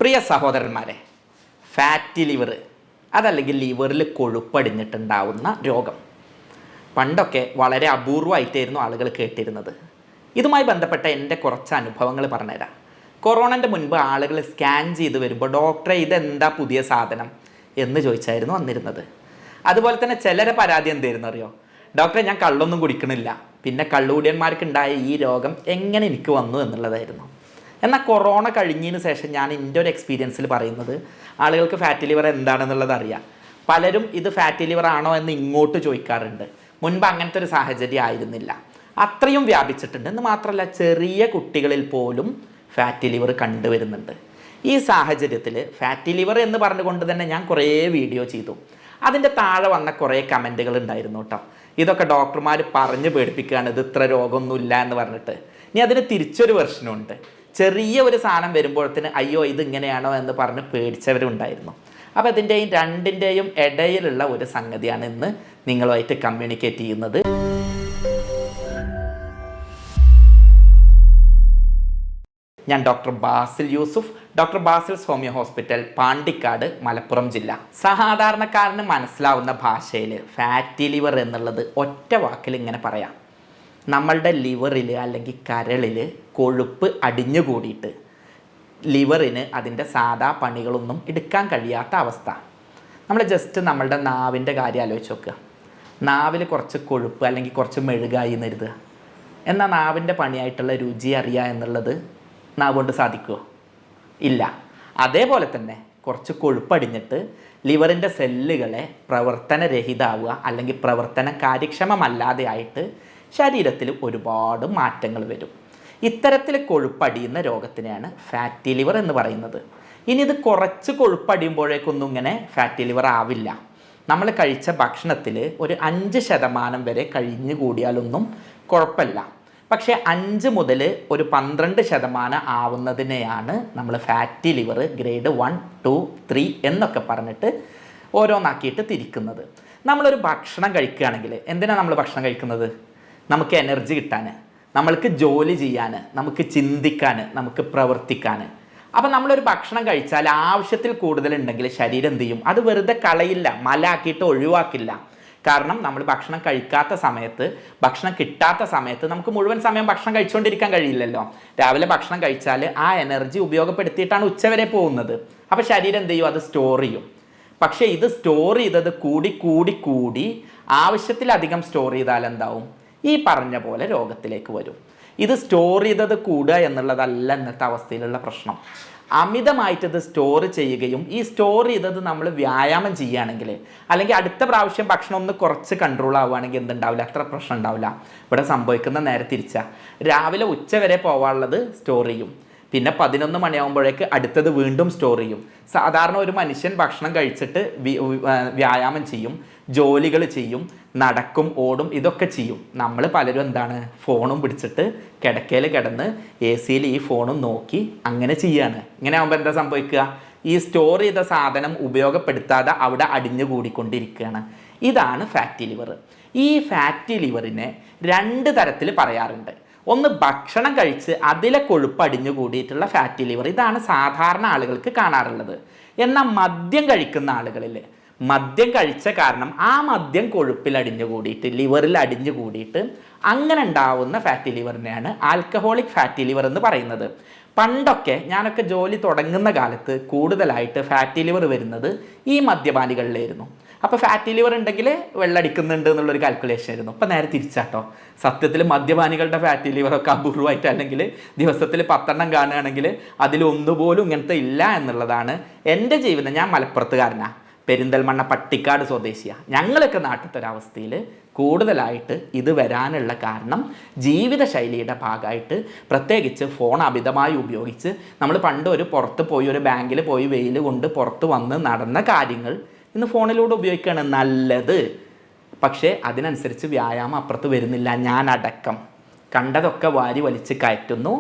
പ്രിയ സഹോദരന്മാരെ, fatty liver അതല്ലെങ്കിൽ ലിവറിൽ കൊഴുപ്പടിഞ്ഞിട്ടുണ്ടാവുന്ന രോഗം പണ്ടൊക്കെ വളരെ അപൂർവമായിട്ടായിരുന്നു ആളുകൾ കേട്ടിരുന്നത്. ഇതുമായി ബന്ധപ്പെട്ട എൻ്റെ കുറച്ച് അനുഭവങ്ങൾ പറഞ്ഞുതരാം. കൊറോണൻ്റെ മുൻപ് ആളുകൾ സ്കാൻ ചെയ്ത് വരുമ്പോൾ ഡോക്ടറെ ഇതെന്താ പുതിയ സാധനം എന്ന് ചോദിച്ചായിരുന്നു വന്നിരുന്നത്. അതുപോലെ തന്നെ ചിലരെ പരാതി എന്തായിരുന്നു അറിയോ? ഡോക്ടറെ ഞാൻ കള്ളൊന്നും കുടിക്കണില്ല, പിന്നെ കള്ളുകൂടിയന്മാർക്കുണ്ടായ ഈ രോഗം എങ്ങനെ എനിക്ക് വന്നു എന്നുള്ളതായിരുന്നു. എന്നാൽ കൊറോണ കഴിഞ്ഞതിന് ശേഷം ഞാൻ എൻ്റെ ഒരു എക്സ്പീരിയൻസിൽ പറയുന്നത് ആളുകൾക്ക് ഫാറ്റി ലിവർ എന്താണെന്നുള്ളത് അറിയാം. പലരും ഇത് ഫാറ്റി ലിവർ ആണോ എന്ന് ഇങ്ങോട്ട് ചോദിക്കാറുണ്ട്. മുൻപ് അങ്ങനത്തെ ഒരു സാഹചര്യം ആയിരുന്നില്ല, അത്രയും വ്യാപിച്ചിട്ടുണ്ട്. എന്ന് മാത്രമല്ല, ചെറിയ കുട്ടികളിൽ പോലും ഫാറ്റി ലിവർ കണ്ടുവരുന്നുണ്ട്. ഈ സാഹചര്യത്തിൽ ഫാറ്റി ലിവർ എന്ന് പറഞ്ഞുകൊണ്ട് തന്നെ ഞാൻ കുറേ വീഡിയോ ചെയ്തു. അതിൻ്റെ താഴെ വന്ന കുറേ കമൻറ്റുകൾ ഉണ്ടായിരുന്നു കേട്ടോ. ഇതൊക്കെ ഡോക്ടർമാർ പറഞ്ഞ് പേടിപ്പിക്കുകയാണ്, ഇത് ഇത്ര രോഗമൊന്നുമില്ല എന്ന് പറഞ്ഞിട്ട്. ഇനി അതിന് തിരിച്ചൊരു വെർഷനുണ്ട്. ചെറിയ ഒരു സാധനം വരുമ്പോഴത്തേന് അയ്യോ ഇതിങ്ങനെയാണോ എന്ന് പറഞ്ഞ് പേടിച്ചവരുണ്ടായിരുന്നു. അപ്പോൾ ഇതിൻ്റെയും രണ്ടിൻ്റെയും ഇടയിലുള്ള ഒരു സംഗതിയാണ് ഇന്ന് നിങ്ങളുമായിട്ട് കമ്മ്യൂണിക്കേറ്റ് ചെയ്യുന്നത്. ഞാൻ doctor Basil Yusuf, doctor Basil's homeo hospital, Pandikkad, Malappuram ജില്ല. സാധാരണക്കാരന് മനസ്സിലാവുന്ന ഭാഷയിൽ ഫാറ്റി ലിവർ എന്നുള്ളത് ഒറ്റ വാക്കിൽ ഇങ്ങനെ പറയാം: നമ്മളുടെ ലിവറിൽ അല്ലെങ്കിൽ കരളിൽ കൊഴുപ്പ് അടിഞ്ഞുകൂടിയിട്ട് ലിവറിന് അതിൻ്റെ സാധാ പണികളൊന്നും എടുക്കാൻ കഴിയാത്ത അവസ്ഥ. നമ്മൾ ജസ്റ്റ് നമ്മളുടെ നാവിൻ്റെ കാര്യം ആലോചിച്ച് നോക്കുക. നാവിൽ കുറച്ച് കൊഴുപ്പ് അല്ലെങ്കിൽ കുറച്ച് മെഴുകായി എന്ന് കരുതുക. എന്നാൽ നാവിൻ്റെ പണിയായിട്ടുള്ള രുചി അറിയുക എന്നുള്ളത് നാവ് കൊണ്ട് സാധിക്കുമോ? ഇല്ല. അതേപോലെ തന്നെ കുറച്ച് കൊഴുപ്പടിഞ്ഞിട്ട് ലിവറിൻ്റെ സെല്ലുകളെ പ്രവർത്തനരഹിതമാവുക അല്ലെങ്കിൽ പ്രവർത്തന കാര്യക്ഷമമല്ലാതെ ആയിട്ട് ശരീരത്തിൽ ഒരുപാട് മാറ്റങ്ങൾ വരും. ഇത്തരത്തിൽ കൊഴുപ്പടിയുന്ന രോഗത്തിനെയാണ് ഫാറ്റി ലിവർ എന്ന് പറയുന്നത്. ഇനി ഇത് കുറച്ച് കൊഴുപ്പടിയുമ്പോഴേക്കൊന്നും ഇങ്ങനെ ഫാറ്റി ലിവർ ആവില്ല. നമ്മൾ കഴിച്ച ഭക്ഷണത്തിൽ ഒരു 5% വരെ കഴിഞ്ഞു കൂടിയാലൊന്നും കുഴപ്പമില്ല. പക്ഷേ 5 മുതൽ ഒരു 12% ആവുന്നതിനെയാണ് നമ്മൾ ഫാറ്റി ലിവർ ഗ്രേഡ് 1, 2, 3 എന്നൊക്കെ പറഞ്ഞിട്ട് ഓരോന്നാക്കിയിട്ട് തിരിക്കുന്നത്. നമ്മളൊരു ഭക്ഷണം കഴിക്കുകയാണെങ്കിൽ എന്തിനാണ് നമ്മൾ ഭക്ഷണം കഴിക്കുന്നത്? നമുക്ക് എനർജി കിട്ടാൻ, നമ്മൾക്ക് ജോലി ചെയ്യാൻ, നമുക്ക് ചിന്തിക്കാൻ, നമുക്ക് പ്രവർത്തിക്കാൻ. അപ്പം നമ്മളൊരു ഭക്ഷണം കഴിച്ചാൽ ആവശ്യത്തിൽ കൂടുതലുണ്ടെങ്കിൽ ശരീരം എന്ത് ചെയ്യും? അത് വെറുതെ കളയില്ല, മലാക്കിയിട്ട് ഒഴിവാക്കില്ല. കാരണം നമ്മൾ ഭക്ഷണം കഴിക്കാത്ത സമയത്ത്, ഭക്ഷണം കിട്ടാത്ത സമയത്ത് നമുക്ക് മുഴുവൻ സമയം ഭക്ഷണം കഴിച്ചുകൊണ്ടിരിക്കാൻ കഴിയില്ലല്ലോ. രാവിലെ ഭക്ഷണം കഴിച്ചാൽ ആ എനർജി ഉപയോഗപ്പെടുത്തിയിട്ടാണ് ഉച്ചവരെ പോകുന്നത്. അപ്പോൾ ശരീരം എന്ത് ചെയ്യും? അത് സ്റ്റോർ ചെയ്യും. പക്ഷേ ഇത് സ്റ്റോർ ചെയ്തത് കൂടി കൂടി കൂടി ആവശ്യത്തിലധികം സ്റ്റോർ ചെയ്താൽ എന്താവും? ഈ പറഞ്ഞ പോലെ രോഗത്തിലേക്ക് വരും. ഇത് സ്റ്റോർ ചെയ്തത് കൂടുക എന്നുള്ളതല്ല ഇന്നത്തെ അവസ്ഥയിലുള്ള പ്രശ്നം. അമിതമായിട്ട് ഇത് സ്റ്റോർ ചെയ്യുകയും ഈ സ്റ്റോർ ചെയ്തത് നമ്മൾ വ്യായാമം ചെയ്യുകയാണെങ്കിൽ അല്ലെങ്കിൽ അടുത്ത പ്രാവശ്യം ഭക്ഷണം ഒന്ന് കുറച്ച് കൺട്രോൾ ആവുകയാണെങ്കിൽ എന്തുണ്ടാവില്ല? അത്ര പ്രശ്നം ഉണ്ടാവില്ല. ഇവിടെ സംഭവിക്കുന്ന നേരെ തിരിച്ചാ. രാവിലെ ഉച്ച വരെ പോകാനുള്ളത് സ്റ്റോർ ചെയ്യും, പിന്നെ 11 മണിയാകുമ്പോഴേക്ക് അടുത്തത് വീണ്ടും സ്റ്റോർ ചെയ്യും. സാധാരണ ഒരു മനുഷ്യൻ ഭക്ഷണം കഴിച്ചിട്ട് വ്യായാമം ചെയ്യും, ജോലികൾ ചെയ്യും, നടക്കും, ഓടും, ഇതൊക്കെ ചെയ്യും. നമ്മൾ പലരും എന്താണ്? ഫോണും പിടിച്ചിട്ട് കിടക്കയിൽ കിടന്ന് AC-യിൽ ഈ ഫോണും നോക്കി അങ്ങനെ ചെയ്യാണ്. ഇങ്ങനെ ആകുമ്പോൾ എന്താ സംഭവിക്കുക? ഈ സ്റ്റോർ ചെയ്ത സാധനം ഉപയോഗപ്പെടുത്താതെ അവിടെ അടിഞ്ഞു കൂടിക്കൊണ്ടിരിക്കുകയാണ്. ഇതാണ് ഫാറ്റി ലിവർ. ഈ ഫാറ്റി ലിവറിനെ 2 തരത്തിൽ പറയാറുണ്ട്. ഒന്ന്, ഭക്ഷണം കഴിച്ച് അതിലെ കൊഴുപ്പ് അടിഞ്ഞു കൂടിയിട്ടുള്ള ഫാറ്റി ലിവർ. ഇതാണ് സാധാരണ ആളുകൾക്ക് കാണാറുള്ളത്. എന്നാൽ മദ്യം കഴിക്കുന്ന ആളുകളിൽ മദ്യം കഴിച്ച കാരണം ആ മദ്യം കൊഴുപ്പിൽ അടിഞ്ഞു കൂടിയിട്ട് ലിവറിൽ അടിഞ്ഞു കൂടിയിട്ട് അങ്ങനെ ഉണ്ടാവുന്ന ഫാറ്റി ലിവറിനെയാണ് ആൽക്കഹോളിക് ഫാറ്റി ലിവർ എന്ന് പറയുന്നത്. പണ്ടൊക്കെ ഞാനൊക്കെ ജോലി തുടങ്ങുന്ന കാലത്ത് കൂടുതലായിട്ട് ഫാറ്റി ലിവർ വരുന്നത് ഈ മദ്യപാനികളിലായിരുന്നു. അപ്പോൾ ഫാറ്റി ലിവർ ഉണ്ടെങ്കിൽ വെള്ളടിക്കുന്നുണ്ട് എന്നുള്ളൊരു കാൽക്കുലേഷൻ ആയിരുന്നു. അപ്പോൾ നേരെ തിരിച്ചാട്ടോ. സത്യത്തിൽ മദ്യപാനികളുടെ ഫാറ്റി ലിവറൊക്കെ അപൂർവമായിട്ട്, അല്ലെങ്കിൽ ദിവസത്തിൽ 10 കാണുകയാണെങ്കിൽ അതിലൊന്നുപോലും ഇങ്ങനത്തെ ഇല്ല എന്നുള്ളതാണ് എൻ്റെ ജീവിതം. ഞാൻ മലപ്പുറത്തുകാരനാണ്, പെരിന്തൽമണ്ണ പട്ടിക്കാട് സ്വദേശിയാണ്. ഞങ്ങളൊക്കെ നാട്ടിലൊരവസ്ഥയിൽ കൂടുതലായിട്ട് ഇത് വരാനുള്ള കാരണം ജീവിതശൈലിയുടെ ഭാഗമായിട്ട്, പ്രത്യേകിച്ച് ഫോൺ അമിതമായി ഉപയോഗിച്ച് നമ്മൾ പണ്ട് ഒരു പുറത്ത് പോയി ഒരു ബാങ്കിൽ പോയി വെയിൽ കൊണ്ട് പുറത്ത് വന്ന് നടന്ന കാര്യങ്ങൾ ഇന്ന് ഫോണിലൂടെ ഉപയോഗിക്കുകയാണ് നല്ലത്. പക്ഷേ അതിനനുസരിച്ച് വ്യായാമം അപ്പുറത്ത് വരുന്നില്ല. ഞാനടക്കം കണ്ടതൊക്കെ വാരി വലിച്ച് കയറ്റുന്നു,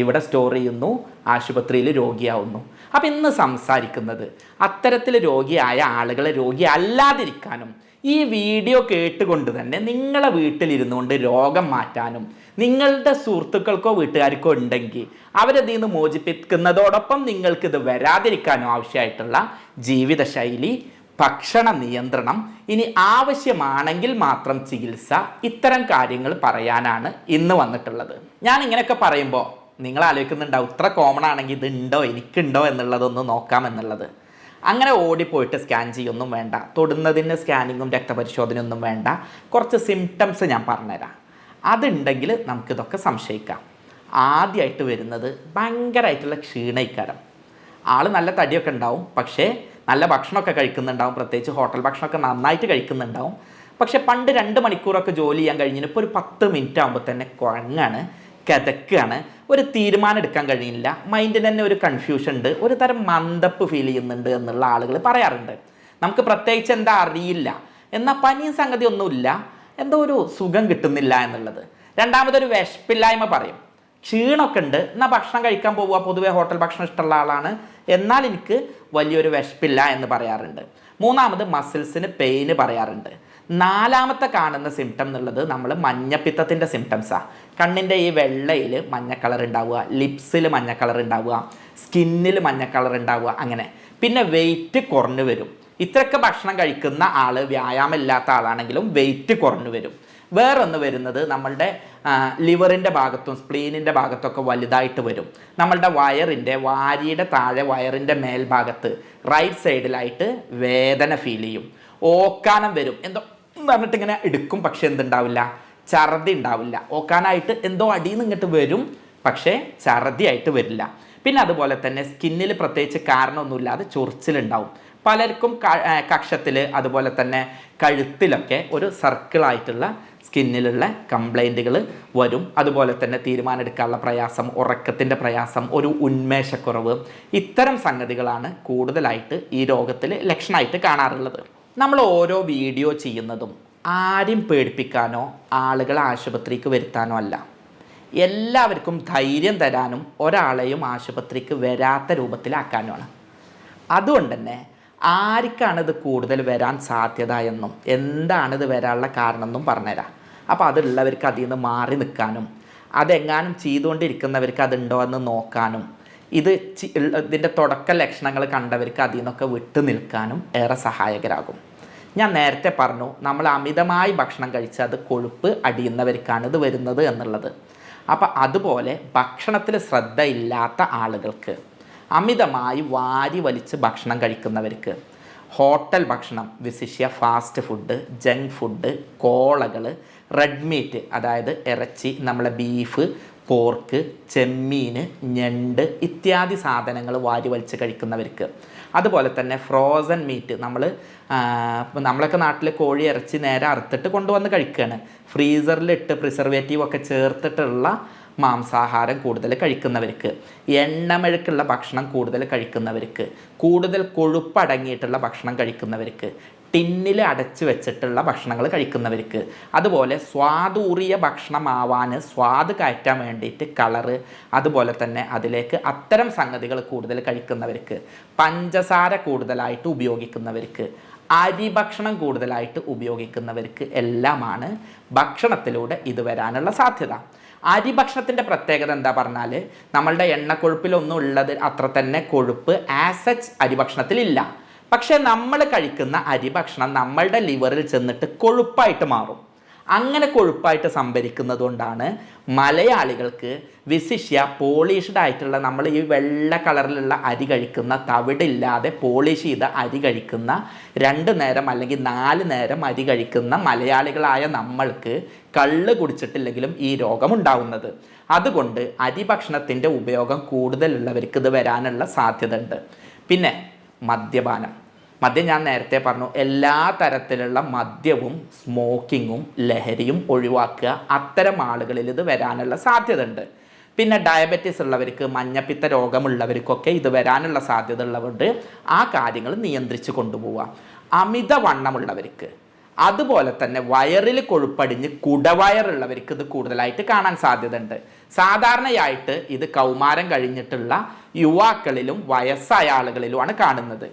ഇവിടെ സ്റ്റോർ ചെയ്യുന്നു, ആശുപത്രിയിൽ രോഗിയാവുന്നു. അപ്പം ഇന്ന് സംസാരിക്കുന്നത് അത്തരത്തിൽ രോഗിയായ ആളുകളെ രോഗി അല്ലാതിരിക്കാനും ഈ വീഡിയോ കേട്ടുകൊണ്ട് തന്നെ നിങ്ങളെ വീട്ടിലിരുന്നുകൊണ്ട് രോഗം മാറ്റാനും നിങ്ങളുടെ സുഹൃത്തുക്കൾക്കോ വീട്ടുകാർക്കോ ഉണ്ടെങ്കിൽ അവരതിൽ നിന്ന് മോചിപ്പിക്കുന്നതോടൊപ്പം നിങ്ങൾക്കിത് വരാതിരിക്കാനും ആവശ്യമായിട്ടുള്ള ജീവിതശൈലി, ഭക്ഷണ നിയന്ത്രണം, ഇനി ആവശ്യമാണെങ്കിൽ മാത്രം ചികിത്സ, ഇത്തരം കാര്യങ്ങൾ പറയാനാണ് ഇന്ന് വന്നിട്ടുള്ളത്. ഞാൻ ഇങ്ങനെയൊക്കെ പറയുമ്പോൾ നിങ്ങൾ ആലോചിക്കുന്നുണ്ടാവും ഇത്ര കോമൺ ആണെങ്കിൽ ഇതുണ്ടോ എനിക്കുണ്ടോ എന്നുള്ളതൊന്ന് നോക്കാമെന്നുള്ളത്. അങ്ങനെ ഓടിപ്പോയിട്ട് സ്കാൻ ചെയ്യൊന്നും വേണ്ട, തൊടുന്നതിന് സ്കാനിങ്ങും രക്തപരിശോധനയൊന്നും വേണ്ട. കുറച്ച് സിംറ്റംസ് ഞാൻ പറഞ്ഞുതരാം. അതുണ്ടെങ്കിൽ നമുക്കിതൊക്കെ സംശയിക്കാം. ആദ്യമായിട്ട് വരുന്നത് ഭയങ്കരമായിട്ടുള്ള ക്ഷീണയിക്കാരം. ആൾ നല്ല തടിയൊക്കെ ഉണ്ടാവും, പക്ഷേ നല്ല ഭക്ഷണമൊക്കെ കഴിക്കുന്നുണ്ടാവും, പ്രത്യേകിച്ച് ഹോട്ടൽ ഭക്ഷണമൊക്കെ നന്നായിട്ട് കഴിക്കുന്നുണ്ടാവും. പക്ഷേ പണ്ട് 2 മണിക്കൂറൊക്കെ ജോലി ചെയ്യാൻ കഴിഞ്ഞിട്ട് ഇപ്പോൾ ഒരു 10 മിനിറ്റ് ആകുമ്പോൾ തന്നെ കുഴങ്ങാണ്, കിതക്കുകയാണ്, ഒരു തീരുമാനം എടുക്കാൻ കഴിയില്ല, മൈൻഡിന് തന്നെ ഒരു കൺഫ്യൂഷൻ ഉണ്ട്, ഒരു തരം മന്ദപ്പ് ഫീൽ ചെയ്യുന്നുണ്ട് എന്നുള്ള ആളുകൾ പറയാറുണ്ട്. നമുക്ക് പ്രത്യേകിച്ച് എന്താ അറിയില്ല, എന്നാൽ പനിയും സംഗതി ഒന്നുമില്ല, എന്തോ ഒരു സുഖം കിട്ടുന്നില്ല എന്നുള്ളത്. രണ്ടാമതൊരു വിശപ്പില്ലായ്മ പറയും. ക്ഷീണമൊക്കെ ഉണ്ട്, എന്നാൽ ഭക്ഷണം കഴിക്കാൻ പോവുക, പൊതുവേ ഹോട്ടൽ ഭക്ഷണം ഇഷ്ടമുള്ള ആളാണ്, എന്നാൽ എനിക്ക് വലിയൊരു വിശപ്പില്ല എന്ന് പറയാറുണ്ട്. മൂന്നാമത് മസിൽസിന് പെയിന് പറയാറുണ്ട്. നാലാമത്തെ കാണുന്ന സിംറ്റം എന്നുള്ളത് നമ്മൾ മഞ്ഞപ്പിത്തത്തിൻ്റെ സിംറ്റംസാണ്. കണ്ണിൻ്റെ ഈ വെള്ളയിൽ മഞ്ഞ കളർ ഉണ്ടാവുക, ലിപ്സിൽ മഞ്ഞ കളർ ഉണ്ടാവുക, സ്കിന്നിൽ മഞ്ഞ കളർ ഉണ്ടാവുക, അങ്ങനെ. പിന്നെ വെയിറ്റ് കുറഞ്ഞു വരും. ഇത്രയൊക്കെ ഭക്ഷണം കഴിക്കുന്ന ആൾ, വ്യായാമം ഇല്ലാത്ത ആളാണെങ്കിലും വെയിറ്റ് കുറഞ്ഞു വരും. വേറൊന്ന് വരുന്നത് നമ്മളുടെ ലിവറിൻ്റെ ഭാഗത്തും സ്പ്ലീനിൻ്റെ ഭാഗത്തൊക്കെ വലുതായിട്ട് വരും. നമ്മളുടെ വാരിയുടെ താഴെ വയറിൻ്റെ മേൽഭാഗത്ത് റൈറ്റ് സൈഡിലായിട്ട് വേദന ഫീൽ ചെയ്യും. ഓക്കാനം വരും. എന്തോ പറഞ്ഞിട്ട് ഇങ്ങനെ എടുക്കും, പക്ഷെ എന്തുണ്ടാവില്ല, ഛർദി ഉണ്ടാവില്ല. ഓക്കാനായിട്ട് എന്തോ അടിയിൽ നിന്ന് ഇങ്ങോട്ട് വരും, പക്ഷേ ഛർദിയായിട്ട് വരില്ല. പിന്നെ അതുപോലെ തന്നെ സ്കിന്നിൽ പ്രത്യേകിച്ച് കാരണമൊന്നുമില്ലാതെ ചൊറിച്ചിലുണ്ടാവും. പലർക്കും കക്ഷത്തിൽ അതുപോലെ തന്നെ കഴുത്തിലൊക്കെ ഒരു സർക്കിളായിട്ടുള്ള സ്കിന്നിലുള്ള കംപ്ലൈൻറ്റുകൾ വരും. അതുപോലെ തന്നെ തീരുമാനം എടുക്കാനുള്ള പ്രയാസം, ഉറക്കത്തിൻ്റെ പ്രയാസം, ഒരു ഉന്മേഷക്കുറവ്, ഇത്തരം സംഗതികളാണ് കൂടുതലായിട്ട് ഈ രോഗത്തിൽ ലക്ഷണമായിട്ട് കാണാറുള്ളത്. നമ്മൾ ഓരോ വീഡിയോ ചെയ്യുന്നതും ആരും പേടിപ്പിക്കാനോ ആളുകളെ ആശുപത്രിക്ക് വരുത്താനോ അല്ല, എല്ലാവർക്കും ധൈര്യം തരാനും ഒരാളെയും ആശുപത്രിക്ക് വരാത്ത രൂപത്തിലാക്കാനുമാണ്. അതുകൊണ്ട് തന്നെ ആർക്കാണിത് കൂടുതൽ വരാൻ സാധ്യത എന്നും എന്താണിത് വരാനുള്ള കാരണം എന്നും പറഞ്ഞുതരാം. അപ്പോൾ അതുള്ളവർക്ക് അതിൽ നിന്ന് മാറി നിൽക്കാനും അതെങ്ങാനും ചെയ്തുകൊണ്ടിരിക്കുന്നവർക്ക് അതുണ്ടോ എന്ന് നോക്കാനും ഇതിൻ്റെ തുടക്ക ലക്ഷണങ്ങൾ കണ്ടവർക്ക് അതിൽ നിന്നൊക്കെ വിട്ടു നിൽക്കാനും ഏറെ സഹായകരാകും. ഞാൻ നേരത്തെ പറഞ്ഞു, നമ്മൾ അമിതമായി ഭക്ഷണം കഴിച്ച് അത് കൊഴുപ്പ് അടിയുന്നവർക്കാണ് ഇത് വരുന്നത് എന്നുള്ളത്. അപ്പോൾ അതുപോലെ ഭക്ഷണത്തിൽ ശ്രദ്ധയില്ലാത്ത ആളുകൾക്ക്, അമിതമായി വാരി വലിച്ച് ഭക്ഷണം കഴിക്കുന്നവർക്ക്, ഹോട്ടൽ ഭക്ഷണം, വിശിഷ്യ ഫാസ്റ്റ് ഫുഡ്, ജങ്ക് ഫുഡ്, കോളകൾ, റെഡ് മീറ്റ് അതായത് ഇറച്ചി, നമ്മളെ ബീഫ്, പോർക്ക്, ചെമ്മീൻ, ഞണ്ട് ഇത്യാദി സാധനങ്ങൾ വാരി വലിച്ച് കഴിക്കുന്നവർക്ക്, അതുപോലെ തന്നെ ഫ്രോസൺ മീറ്റ്, നമ്മളൊക്കെ നാട്ടിൽ കോഴി ഇറച്ചി നേരെ അറുത്തിട്ട് കൊണ്ടുവന്ന് കഴിക്കുകയാണ്. ഫ്രീസറിലിട്ട് പ്രിസർവേറ്റീവ് ഒക്കെ ചേർത്തിട്ടുള്ള മാംസാഹാരം കൂടുതൽ കഴിക്കുന്നവർക്ക്, എണ്ണമെഴുക്കുള്ള ഭക്ഷണം കൂടുതൽ കഴിക്കുന്നവർക്ക്, കൂടുതൽ കൊഴുപ്പടങ്ങിയിട്ടുള്ള ഭക്ഷണം കഴിക്കുന്നവർക്ക്, ടിന്നിൽ അടച്ചു വെച്ചിട്ടുള്ള ഭക്ഷണങ്ങൾ കഴിക്കുന്നവർക്ക്, അതുപോലെ സ്വാദൂറിയ ഭക്ഷണമാവാൻ സ്വാദ് കയറ്റാൻ വേണ്ടിയിട്ട് കളറ്, അതുപോലെ തന്നെ അതിലേക്ക് അത്തരം സംഗതികൾ കൂടുതൽ കഴിക്കുന്നവർക്ക്, പഞ്ചസാര കൂടുതലായിട്ട് ഉപയോഗിക്കുന്നവർക്ക്, അരി ഭക്ഷണം കൂടുതലായിട്ട് ഉപയോഗിക്കുന്നവർക്ക് എല്ലാമാണ് ഭക്ഷണത്തിലൂടെ ഇത് വരാനുള്ള സാധ്യത. അരി ഭക്ഷണത്തിൻ്റെ പ്രത്യേകത എന്താ പറഞ്ഞാൽ, നമ്മളുടെ എണ്ണക്കൊഴുപ്പിലൊന്നും ഉള്ളത് അത്ര തന്നെ കൊഴുപ്പ് ആസച്ച് അരിഭക്ഷണത്തിലില്ല. പക്ഷേ നമ്മൾ കഴിക്കുന്ന അരിഭക്ഷണം നമ്മളുടെ ലിവറിൽ ചെന്നിട്ട് കൊഴുപ്പായിട്ട് മാറും. അങ്ങനെ കൊഴുപ്പായിട്ട് സംഭരിക്കുന്നത് കൊണ്ടാണ് മലയാളികൾക്ക് വിശിഷ്യ പോളിഷ്ഡ് ആയിട്ടുള്ള, നമ്മൾ ഈ വെള്ള കളറിലുള്ള അരി കഴിക്കുന്ന, തവിടില്ലാതെ പോളിഷ് ചെയ്ത അരി കഴിക്കുന്ന, 2 നേരം അല്ലെങ്കിൽ 4 നേരം അരി കഴിക്കുന്ന മലയാളികളായ നമ്മൾക്ക് കള്ള് കുടിച്ചിട്ടില്ലെങ്കിലും ഈ രോഗമുണ്ടാവുന്നത്. അതുകൊണ്ട് അരിഭക്ഷണത്തിൻ്റെ ഉപയോഗം കൂടുതലുള്ളവർക്ക് ഇത് വരാനുള്ള സാധ്യത ഉണ്ട്. പിന്നെ മദ്യം ഞാൻ നേരത്തെ പറഞ്ഞു, എല്ലാ തരത്തിലുള്ള മദ്യവും സ്മോക്കിങ്ങും ലഹരിയും ഒഴിവാക്കുക. അത്തരം ആളുകളിൽ ഇത് വരാനുള്ള സാധ്യത ഉണ്ട്. പിന്നെ ഡയബറ്റീസ് ഉള്ളവർക്ക്, മഞ്ഞപ്പിത്ത രോഗമുള്ളവർക്കൊക്കെ ഇത് വരാനുള്ള സാധ്യത ഉള്ളതുകൊണ്ട് ആ കാര്യങ്ങൾ നിയന്ത്രിച്ച് കൊണ്ടുപോവുക. അമിതവണ്ണമുള്ളവർക്ക്, അതുപോലെ തന്നെ വയറിൽ കൊഴുപ്പടിഞ്ഞ് കുടവയറുള്ളവർക്ക് ഇത് കൂടുതലായിട്ട് കാണാൻ സാധ്യതയുണ്ട്. സാധാരണയായിട്ട് ഇത് കൗമാരം കഴിഞ്ഞിട്ടുള്ള യുവാക്കളിലും വയസ്സായ ആളുകളിലുമാണ് കാണുന്നത്.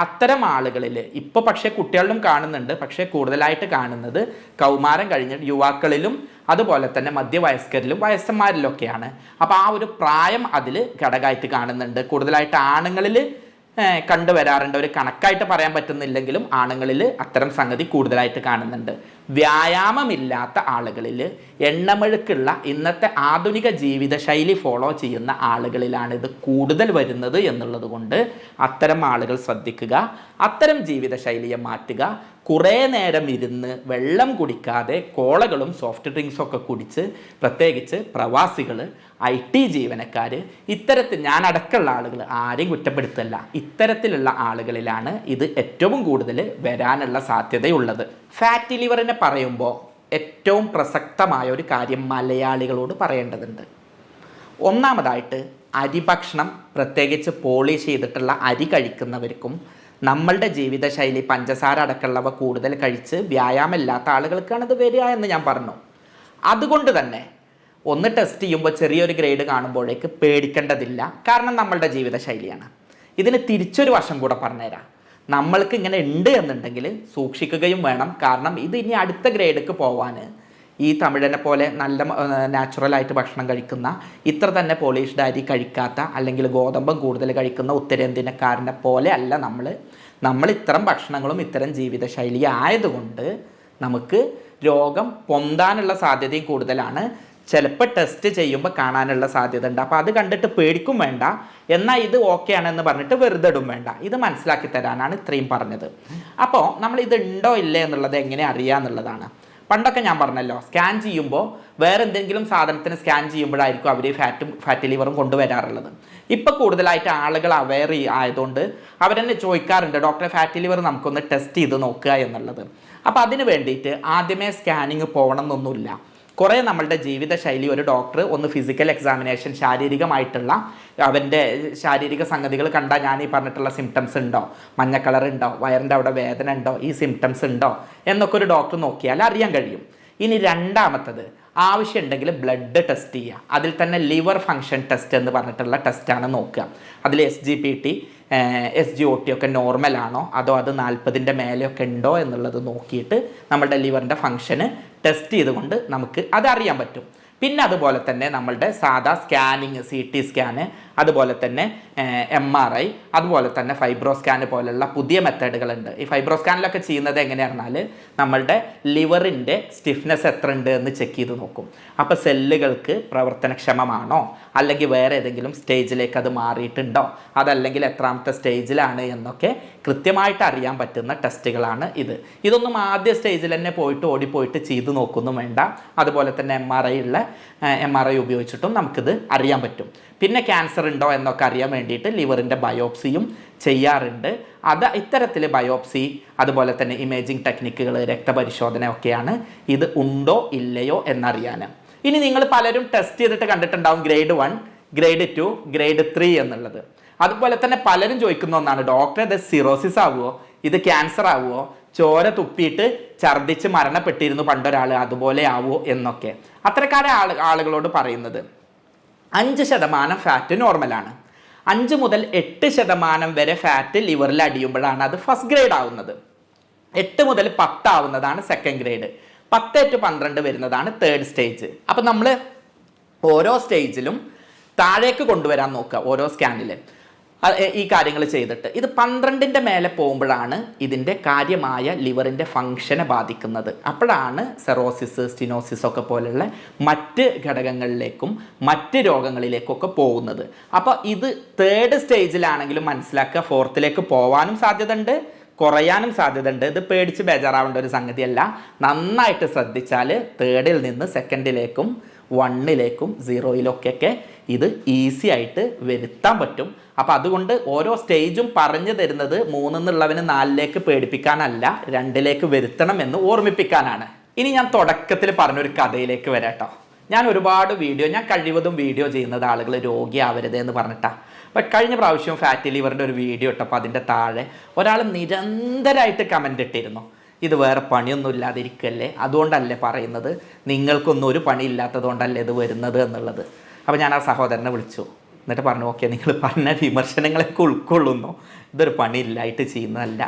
അത്തരം ആളുകളിൽ ഇപ്പോൾ പക്ഷേ കുട്ടികളിലും കാണുന്നുണ്ട്, പക്ഷേ കൂടുതലായിട്ട് കാണുന്നത് കൗമാരം കഴിഞ്ഞ യുവാക്കളിലും അതുപോലെ തന്നെ മധ്യവയസ്കരിലും വയസ്സന്മാരിലൊക്കെയാണ്. അപ്പോൾ ആ ഒരു പ്രായം അതിൽ ഘടകമായിട്ട് കാണുന്നുണ്ട്. കൂടുതലായിട്ട് ആണുങ്ങളിൽ കണ്ടുവരാറുണ്ട്. ഒരു കണക്കായിട്ട് പറയാൻ പറ്റുന്നില്ലെങ്കിലും ആണുങ്ങളിൽ അത്തരം സംഗതി കൂടുതലായിട്ട് കാണുന്നുണ്ട്. വ്യായാമമില്ലാത്ത ആളുകളിൽ, എണ്ണമെഴുക്കുള്ള ഇന്നത്തെ ആധുനിക ജീവിതശൈലി ഫോളോ ചെയ്യുന്ന ആളുകളിലാണ് ഇത് കൂടുതൽ വരുന്നത് എന്നുള്ളത് കൊണ്ട് അത്തരം ആളുകൾ ശ്രദ്ധിക്കുക. അത്തരം ജീവിതശൈലിയെ മാറ്റുക. കുറേ നേരം ഇരുന്ന് വെള്ളം കുടിക്കാതെ കോളകളും സോഫ്റ്റ് ഡ്രിങ്ക്സും ഒക്കെ കുടിച്ച്, പ്രത്യേകിച്ച് പ്രവാസികൾ, IT ജീവനക്കാർ, ഇത്തരത്തിൽ ഞാൻ അടക്കമുള്ള ആളുകൾ, ആരെയും കുറ്റപ്പെടുത്തല്ല, ഇത്തരത്തിലുള്ള ആളുകളിലാണ് ഇത് ഏറ്റവും കൂടുതൽ വരാനുള്ള സാധ്യതയുള്ളത്. ഫാറ്റി ലിവറിനെ പറയുമ്പോൾ ഏറ്റവും പ്രസക്തമായ ഒരു കാര്യം മലയാളികളോട് പറയേണ്ടതുണ്ട്. ഒന്നാമതായിട്ട് അരിഭക്ഷണം, പ്രത്യേകിച്ച് പോളിഷ് ചെയ്തിട്ടുള്ള അരി കഴിക്കുന്നവർക്കും നമ്മളുടെ ജീവിതശൈലി പഞ്ചസാര അടക്കമുള്ളവ കൂടുതൽ കഴിച്ച് വ്യായാമമില്ലാത്ത ആളുകൾക്കാണ് ഇത് വരിക എന്ന് ഞാൻ പറഞ്ഞു. അതുകൊണ്ട് തന്നെ ഒന്ന് ടെസ്റ്റ് ചെയ്യുമ്പോൾ ചെറിയൊരു ഗ്രേഡ് കാണുമ്പോഴേക്ക് പേടിക്കേണ്ടതില്ല. കാരണം നമ്മളുടെ ജീവിതശൈലിയാണ്. ഇതിന് തിരിച്ചൊരു വശം കൂടെ പറഞ്ഞുതരാം. നമ്മൾക്ക് ഇങ്ങനെ ഉണ്ട് എന്നുണ്ടെങ്കിൽ സൂക്ഷിക്കുകയും വേണം. കാരണം ഇത് ഇനി അടുത്ത ഗ്രേഡിലേക്ക് പോവാൻ ഈ തമിഴനെ പോലെ നല്ല നാച്ചുറലായിട്ട് ഭക്ഷണം കഴിക്കുന്ന, ഇത്ര തന്നെ പോളിഷ്ഡ് അരി കഴിക്കാത്ത, അല്ലെങ്കിൽ ഗോതമ്പം കൂടുതൽ കഴിക്കുന്ന ഉത്തരേന്ത്യക്കാരനെ പോലെ അല്ല നമ്മൾ ഇത്തരം ഭക്ഷണങ്ങളും ഇത്തരം ജീവിതശൈലി ആയതുകൊണ്ട് നമുക്ക് രോഗം പൊന്താനുള്ള സാധ്യതയും കൂടുതലാണ്. ചിലപ്പോൾ ടെസ്റ്റ് ചെയ്യുമ്പോൾ കാണാനുള്ള സാധ്യത ഉണ്ട്. അപ്പോൾ അത് കണ്ടിട്ട് പേടിക്കും വേണ്ട, എന്നാൽ ഇത് ഓക്കെ ആണെന്ന് പറഞ്ഞിട്ട് വെറുതെ ഇടും വേണ്ട. ഇത് മനസ്സിലാക്കി തരാനാണ് ഇത്രയും പറഞ്ഞത്. അപ്പോൾ നമ്മൾ ഇത് ഉണ്ടോ ഇല്ലേ എന്നുള്ളത് എങ്ങനെ അറിയാമെന്നുള്ളതാണ്. പണ്ടൊക്കെ ഞാൻ പറഞ്ഞല്ലോ, സ്കാൻ ചെയ്യുമ്പോൾ വേറെ എന്തെങ്കിലും സാധനത്തിന് സ്കാൻ ചെയ്യുമ്പോഴായിരിക്കും അവർ ഫാറ്റി ലിവറും കൊണ്ടുവരാറുള്ളത്. ഇപ്പോൾ കൂടുതലായിട്ട് ആളുകൾ അവെയർ ആയതുകൊണ്ട് അവരെന്നെ ചോദിക്കാറുണ്ട്, ഡോക്ടറെ ഫാറ്റി ലിവർ നമുക്കൊന്ന് ടെസ്റ്റ് ചെയ്ത് നോക്കുക എന്നുള്ളത്. അപ്പോൾ അതിന് വേണ്ടിയിട്ട് ആദ്യമേ സ്കാനിങ് പോകണം എന്നൊന്നുമില്ല. കുറേ നമ്മളുടെ ജീവിതശൈലി ഒരു ഡോക്ടർ ഒന്ന് ഫിസിക്കൽ എക്സാമിനേഷൻ, ശാരീരികമായിട്ടുള്ള അവൻ്റെ ശാരീരിക സംഗതികൾ കണ്ടാൽ ഞാൻ ഈ പറഞ്ഞിട്ടുള്ള സിംറ്റംസ് ഉണ്ടോ, മഞ്ഞ കളർ ഉണ്ടോ, വയറിൻ്റെ അവിടെ വേദന ഉണ്ടോ, ഈ സിംറ്റംസ് ഉണ്ടോ എന്നൊക്കെ ഒരു ഡോക്ടർ നോക്കിയാൽ അറിയാൻ കഴിയും. ഇനി രണ്ടാമത്തത്, ആവശ്യമുണ്ടെങ്കിൽ ബ്ലഡ് ടെസ്റ്റ് ചെയ്യുക. അതിൽ തന്നെ ലിവർ ഫങ്ഷൻ ടെസ്റ്റ് എന്ന് പറഞ്ഞിട്ടുള്ള ടെസ്റ്റാണ് നോക്കുക. അതിൽ SGPT, SGOT ഒക്കെ നോർമലാണോ അതോ അത് 40ൻ്റെ മേലെയൊക്കെ ഉണ്ടോ എന്നുള്ളത് നോക്കിയിട്ട് നമ്മളുടെ ലിവറിൻ്റെ ഫങ്ഷന് ടെസ്റ്റ് ചെയ്തുകൊണ്ട് നമുക്ക് അതറിയാൻ പറ്റും. പിന്നെ അതുപോലെ തന്നെ നമ്മളുടെ സാധാ സ്കാനിങ്, CT സ്കാന്, അതുപോലെ തന്നെ MRI, അതുപോലെ തന്നെ ഫൈബ്രോ സ്കാന് പോലുള്ള പുതിയ മെത്തേഡുകളുണ്ട്. ഈ ഫൈബ്രോ സ്കാനിലൊക്കെ ചെയ്യുന്നത് എങ്ങനെയാണെന്നാൽ നമ്മളുടെ ലിവറിൻ്റെ സ്റ്റിഫ്നെസ് എത്ര ഉണ്ട് എന്ന് ചെക്ക് ചെയ്ത് നോക്കും. അപ്പോൾ സെല്ലുകൾക്ക് പ്രവർത്തനക്ഷമമാണോ, അല്ലെങ്കിൽ വേറെ ഏതെങ്കിലും സ്റ്റേജിലേക്ക് അത് മാറിയിട്ടുണ്ടോ, അതല്ലെങ്കിൽ എത്രാമത്തെ സ്റ്റേജിലാണ് എന്നൊക്കെ കൃത്യമായിട്ട് അറിയാൻ പറ്റുന്ന ടെസ്റ്റുകളാണ് ഇത്. ഇതൊന്നും ആദ്യ സ്റ്റേജിൽ തന്നെ ഓടിപ്പോയിട്ട് ചെയ്ത് നോക്കൊന്നും വേണ്ട. അതുപോലെ തന്നെ MRI ഉപയോഗിച്ചിട്ടും നമുക്കിത് അറിയാൻ പറ്റും. പിന്നെ ക്യാൻസർ ഉണ്ടോ എന്നൊക്കെ അറിയാൻ വേണ്ടിയിട്ട് ലിവറിൻ്റെ ബയോപ്സിയും ചെയ്യാറുണ്ട്. ഇത്തരത്തിൽ ബയോപ്സി, അതുപോലെ തന്നെ ഇമേജിംഗ് ടെക്നിക്കുകൾ, രക്തപരിശോധന ഒക്കെയാണ് ഇത് ഉണ്ടോ ഇല്ലയോ എന്നറിയാൻ. ഇനി നിങ്ങൾ പലരും ടെസ്റ്റ് ചെയ്തിട്ട് കണ്ടിട്ടുണ്ടാവും ഗ്രേഡ് 1, ഗ്രേഡ് 2, ഗ്രേഡ് 3 എന്നുള്ളത്. അതുപോലെ തന്നെ പലരും ചോദിക്കുന്ന ഒന്നാണ്, ഡോക്ടറെ ഇത് സിറോസിസ് ആവുമോ, ഇത് ക്യാൻസർ ആവുമോ, ചോര തുപ്പിയിട്ട് ഛർദ്ദിച്ച് മരണപ്പെട്ടിരുന്നു പണ്ടൊരാൾ, അതുപോലെ ആവുമോ എന്നൊക്കെ. അത്തരക്കാരെ ആളുകളോട് പറയുന്നത് 5% ഫാറ്റ് നോർമലാണ്. 5 മുതൽ 8% വരെ ഫാറ്റ് ലിവറിൽ അടിയുമ്പോഴാണ് അത് ഫസ്റ്റ് ഗ്രേഡ് ആവുന്നത്. 8 മുതൽ 10 ആവുന്നതാണ് സെക്കൻഡ് ഗ്രേഡ്. 10 to 12 വരുന്നതാണ് തേർഡ് സ്റ്റേജ്. അപ്പം നമ്മൾ ഓരോ സ്റ്റേജിലും താഴേക്ക് കൊണ്ടുവരാൻ നോക്കുക. ഓരോ സ്കാനിൽ ഈ കാര്യങ്ങൾ ചെയ്തിട്ട് ഇത് 12ൻ്റെ മേലെ പോകുമ്പോഴാണ് ഇതിൻ്റെ കാര്യമായ ലിവറിൻ്റെ ഫങ്ഷനെ ബാധിക്കുന്നത്. അപ്പോഴാണ് സെറോസിസ്, സ്റ്റിനോസിസ് ഒക്കെ പോലുള്ള മറ്റ് ഘടകങ്ങളിലേക്കും മറ്റ് രോഗങ്ങളിലേക്കൊക്കെ പോകുന്നത്. അപ്പോൾ ഇത് തേർഡ് സ്റ്റേജിലാണെങ്കിലും മനസ്സിലാക്കുക, ഫോർത്തിലേക്ക് പോകാനും സാധ്യതയുണ്ട്, കുറയാനും സാധ്യതയുണ്ട്. ഇത് പേടിച്ച് ബേജാറാവേണ്ട ഒരു സംഗതിയല്ല. നന്നായിട്ട് ശ്രദ്ധിച്ചാൽ തേർഡിൽ നിന്ന് സെക്കൻഡിലേക്കും 1ലേക്കും 0യിലൊക്കെ ഇത് ഈസി ആയിട്ട് വരുത്താൻ പറ്റും. അപ്പോൾ അതുകൊണ്ട് ഓരോ സ്റ്റേജും പറഞ്ഞു തരുന്നത് 3 4ലേക്ക് പേടിപ്പിക്കാനല്ല, 2ലേക്ക് വരുത്തണം എന്ന് ഓർമ്മിപ്പിക്കാനാണ്. ഇനി ഞാൻ തുടക്കത്തിൽ പറഞ്ഞൊരു കഥയിലേക്ക് വരാട്ടോ. ഞാൻ ഒരുപാട് ഞാൻ കഴിവതും വീഡിയോ ചെയ്യുന്നത് ആളുകൾ രോഗിയാവരുത് എന്ന് പറഞ്ഞിട്ടാണ്. അപ്പം കഴിഞ്ഞ പ്രാവശ്യം ഫാറ്റി ലിവറിൻ്റെ ഒരു വീഡിയോ ഇട്ടപ്പോൾ അതിൻ്റെ താഴെ ഒരാൾ നിരന്തരമായിട്ട് കമൻ്റ് ഇട്ടിരുന്നു, ഇത് വേറെ പണിയൊന്നും ഇല്ലാതിരിക്കല്ലേ, അതുകൊണ്ടല്ലേ പറയുന്നത്, നിങ്ങൾക്കൊന്നും ഒരു പണി ഇല്ലാത്തതുകൊണ്ടല്ലേ ഇത് വരുന്നത് എന്നുള്ളത്. അപ്പോൾ ഞാൻ ആ സഹോദരനെ വിളിച്ചു, എന്നിട്ട് പറഞ്ഞു, ഓക്കെ, നിങ്ങൾ പറഞ്ഞ വിമർശനങ്ങളൊക്കെ ഉൾക്കൊള്ളുന്നു, ഇതൊരു പണിയില്ലായിട്ട് ചെയ്യുന്നതല്ല,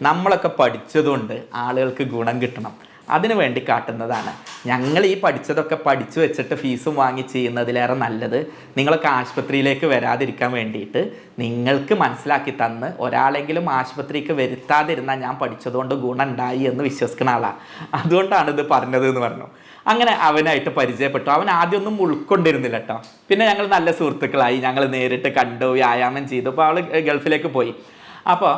നമ്മളൊക്കെ പഠിച്ചതുകൊണ്ട് ആളുകൾക്ക് ഗുണം കിട്ടണം, അതിനു വേണ്ടി കാട്ടുന്നതാണ്. ഞങ്ങൾ ഈ പഠിച്ചതൊക്കെ പഠിച്ചു വെച്ചിട്ട് ഫീസും വാങ്ങി ചെയ്യുന്നതിലേറെ നല്ലത് നിങ്ങളൊക്കെ ആശുപത്രിയിലേക്ക് വരാതിരിക്കാൻ വേണ്ടിയിട്ട് നിങ്ങൾക്ക് മനസ്സിലാക്കി തന്ന് ഒരാളെങ്കിലും ആശുപത്രിക്ക് വരുത്താതിരുന്നാൽ ഞാൻ പഠിച്ചതുകൊണ്ട് ഗുണം ഉണ്ടായി എന്ന് വിശ്വസിക്കുന്ന ആളാണ്, അതുകൊണ്ടാണ് ഇത് പറഞ്ഞത് എന്ന് പറഞ്ഞു. അങ്ങനെ അവനായിട്ട് പരിചയപ്പെട്ടു. അവൻ ആദ്യമൊന്നും ഉൾക്കൊണ്ടിരുന്നില്ല കേട്ടോ. പിന്നെ ഞങ്ങൾ നല്ല സുഹൃത്തുക്കളായി, ഞങ്ങൾ നേരിട്ട് കണ്ടു, വ്യായാമം ചെയ്തു. അപ്പോൾ അവൾ ഗൾഫിലേക്ക് പോയി. അപ്പോൾ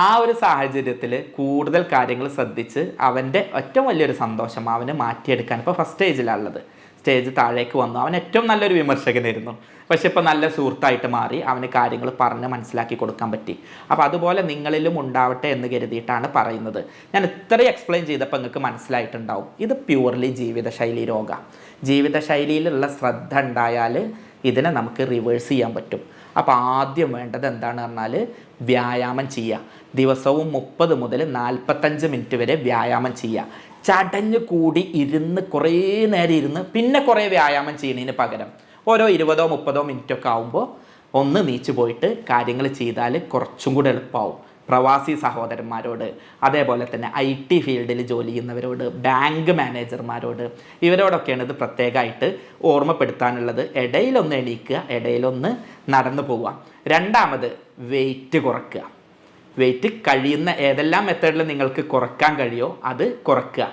ആ ഒരു സാഹചര്യത്തിൽ കൂടുതൽ കാര്യങ്ങൾ ശ്രദ്ധിച്ച് അവൻ്റെ ഏറ്റവും വലിയൊരു സന്തോഷം അവന് മാറ്റിയെടുക്കാൻ ഇപ്പോൾ ഫസ്റ്റ് സ്റ്റേജിലുള്ളത്. സ്റ്റേജ് താഴേക്ക് വന്നു. അവൻ ഏറ്റവും നല്ലൊരു വിമർശകനായിരുന്നു, പക്ഷെ ഇപ്പോൾ നല്ല സുഹൃത്തായിട്ട് മാറി. അവന് കാര്യങ്ങൾ പറഞ്ഞ് മനസ്സിലാക്കി കൊടുക്കാൻ പറ്റി. അപ്പോൾ അതുപോലെ നിങ്ങളിലും ഉണ്ടാവട്ടെ എന്ന് കരുതിയിട്ടാണ് പറയുന്നത്. ഞാൻ ഇത്രയും എക്സ്പ്ലെയിൻ ചെയ്തപ്പോൾ നിങ്ങൾക്ക് മനസ്സിലായിട്ടുണ്ടാവും, ഇത് പ്യൂർലി ജീവിതശൈലി രോഗമാണ്. ജീവിതശൈലിയിലുള്ള ശ്രദ്ധ ഉണ്ടായാൽ ഇതിനെ നമുക്ക് റിവേഴ്സ് ചെയ്യാൻ പറ്റും. അപ്പോൾ ആദ്യം വേണ്ടത് എന്താണെന്ന് പറഞ്ഞാൽ വ്യായാമം ചെയ്യുക. ദിവസവും 30 മുതൽ 45 മിനിറ്റ് വരെ വ്യായാമം ചെയ്യുക. ചടഞ്ഞു കൂടി ഇരുന്ന് കുറേ നേരം ഇരുന്ന് പിന്നെ കുറേ വ്യായാമം ചെയ്യുന്നതിന് പകരം ഓരോ 20-30 മിനിറ്റൊക്കെ ആകുമ്പോൾ ഒന്ന് നീച്ചു പോയിട്ട് കാര്യങ്ങൾ ചെയ്താൽ കുറച്ചും കൂടെ എളുപ്പമാവും. പ്രവാസി സഹോദരന്മാരോട്, അതേപോലെ തന്നെ IT ഫീൽഡിൽ ജോലി ചെയ്യുന്നവരോട്, ബാങ്ക് മാനേജർമാരോട്, ഇവരോടൊക്കെയാണ് ഇത് പ്രത്യേകമായിട്ട് ഓർമ്മപ്പെടുത്താനുള്ളത്. ഇടയിലൊന്ന് എണീക്കുക, ഇടയിലൊന്ന് നടന്നു പോവുക. രണ്ടാമത് വെയിറ്റ് കുറയ്ക്കുക. വെയിറ്റ് കഴിയുന്ന ഏതെല്ലാം മെത്തേഡിൽ നിങ്ങൾക്ക് കുറയ്ക്കാൻ കഴിയുമോ അത് കുറയ്ക്കുക.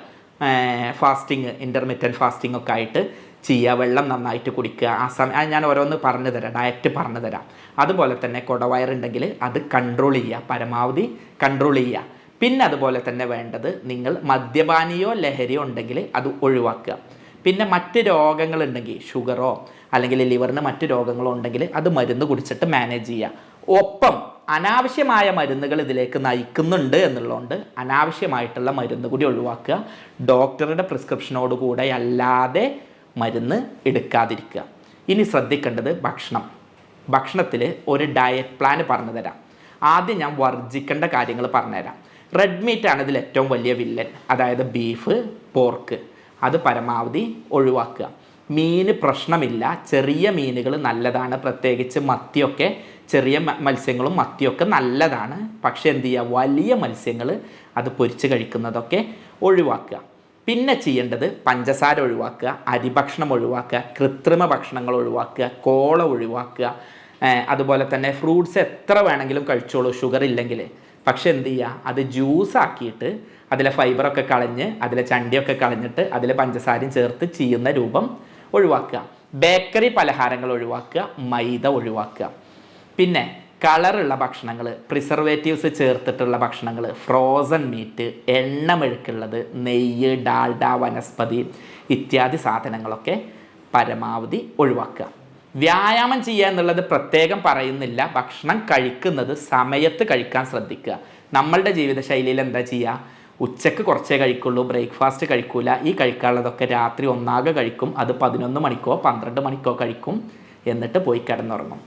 ഫാസ്റ്റിങ്, ഇൻ്റർമീഡിയറ്റ് ഫാസ്റ്റിംഗ് ഒക്കെ ആയിട്ട് ചെയ്യുക. വെള്ളം നന്നായിട്ട് കുടിക്കുക. ആ സമയം ഞാൻ ഓരോന്ന് പറഞ്ഞു തരാം, ഡയറ്റ് പറഞ്ഞു തരാം. അതുപോലെ തന്നെ കുടവയറുണ്ടെങ്കിൽ അത് കൺട്രോൾ ചെയ്യുക, പരമാവധി കൺട്രോൾ ചെയ്യുക. പിന്നെ അതുപോലെ തന്നെ വേണ്ടത്, നിങ്ങൾ മദ്യപാനിയോ ലഹരിയോ ഉണ്ടെങ്കിൽ അത് ഒഴിവാക്കുക. പിന്നെ മറ്റ് രോഗങ്ങളുണ്ടെങ്കിൽ, ഷുഗറോ അല്ലെങ്കിൽ ലിവറിന് മറ്റ് രോഗങ്ങളോ ഉണ്ടെങ്കിൽ അത് മരുന്ന് കുടിച്ചിട്ട് മാനേജ് ചെയ്യുക. ഒപ്പം അനാവശ്യമായ മരുന്നുകൾ ഇതിലേക്ക് നയിക്കുന്നുണ്ട് എന്നുള്ളതുകൊണ്ട് അനാവശ്യമായിട്ടുള്ള മരുന്ന് കൂടി ഒഴിവാക്കുക. ഡോക്ടറുടെ പ്രിസ്ക്രിപ്ഷനോടുകൂടെ അല്ലാതെ മരുന്ന് എടുക്കാതിരിക്കുക. ഇനി ശ്രദ്ധിക്കേണ്ടത് ഭക്ഷണത്തിൽ ഒരു ഡയറ്റ് പ്ലാൻ പറഞ്ഞു തരാം. ആദ്യം ഞാൻ വർജിക്കേണ്ട കാര്യങ്ങൾ പറഞ്ഞുതരാം. റെഡ് മീറ്റാണ് ഇതിൽ ഏറ്റവും വലിയ വില്ലൻ, അതായത് ബീഫ്, പോർക്ക്, അത് പരമാവധി ഒഴിവാക്കുക. മീന് പ്രശ്നമില്ല, ചെറിയ മീനുകൾ നല്ലതാണ്, പ്രത്യേകിച്ച് മത്തിയൊക്കെ, ചെറിയ മത്സ്യങ്ങളും മത്തിയൊക്കെ നല്ലതാണ്. പക്ഷേ എന്ത് ചെയ്യുക, വലിയ മത്സ്യങ്ങൾ അത് പൊരിച്ച് കഴിക്കുന്നതൊക്കെ ഒഴിവാക്കുക. പിന്നെ ചെയ്യേണ്ടത് പഞ്ചസാര ഒഴിവാക്കുക, അരിഭക്ഷണം ഒഴിവാക്കുക, കൃത്രിമ ഭക്ഷണങ്ങൾ ഒഴിവാക്കുക, കോള ഒഴിവാക്കുക. അതുപോലെ തന്നെ ഫ്രൂട്ട്സ് എത്ര വേണമെങ്കിലും കഴിച്ചോളൂ ഷുഗർ ഇല്ലെങ്കിൽ. പക്ഷെ എന്ത് ചെയ്യുക, അത് ജ്യൂസാക്കിയിട്ട് അതിലെ ഫൈബറൊക്കെ കളഞ്ഞ് അതിലെ ചണ്ടിയൊക്കെ കളഞ്ഞിട്ട് അതിൽ പഞ്ചസാരയും ചേർത്ത് ചെയ്യുന്ന രൂപം ഒഴിവാക്കുക. ബേക്കറി പലഹാരങ്ങൾ ഒഴിവാക്കുക, മൈദ ഒഴിവാക്കുക. പിന്നെ കളറുള്ള ഭക്ഷണങ്ങൾ, പ്രിസർവേറ്റീവ്സ് ചേർത്തിട്ടുള്ള ഭക്ഷണങ്ങൾ, ഫ്രോസൺ മീറ്റ്, എണ്ണമെഴുക്കുള്ളത്, നെയ്യ്, ഡാൽഡ, വനസ്പതി ഇത്യാദി സാധനങ്ങളൊക്കെ പരമാവധി ഒഴിവാക്കുക. വ്യായാമം ചെയ്യുക എന്നുള്ളത് പ്രത്യേകം പറയുന്നില്ല. ഭക്ഷണം കഴിക്കുന്നത് സമയത്ത് കഴിക്കാൻ ശ്രദ്ധിക്കുക. നമ്മളുടെ ജീവിതശൈലിയിൽ എന്താ ചെയ്യുക, ഉച്ചക്ക് കുറച്ചേ കഴിക്കുള്ളൂ, ബ്രേക്ക്ഫാസ്റ്റ് കഴിക്കൂല, ഈ കഴിക്കാനുള്ളതൊക്കെ രാത്രി ഒന്നാകെ കഴിക്കും. അത് 11 മണിക്കോ 12 മണിക്കോ കഴിക്കും, എന്നിട്ട് പോയി കിടന്നുറങ്ങും.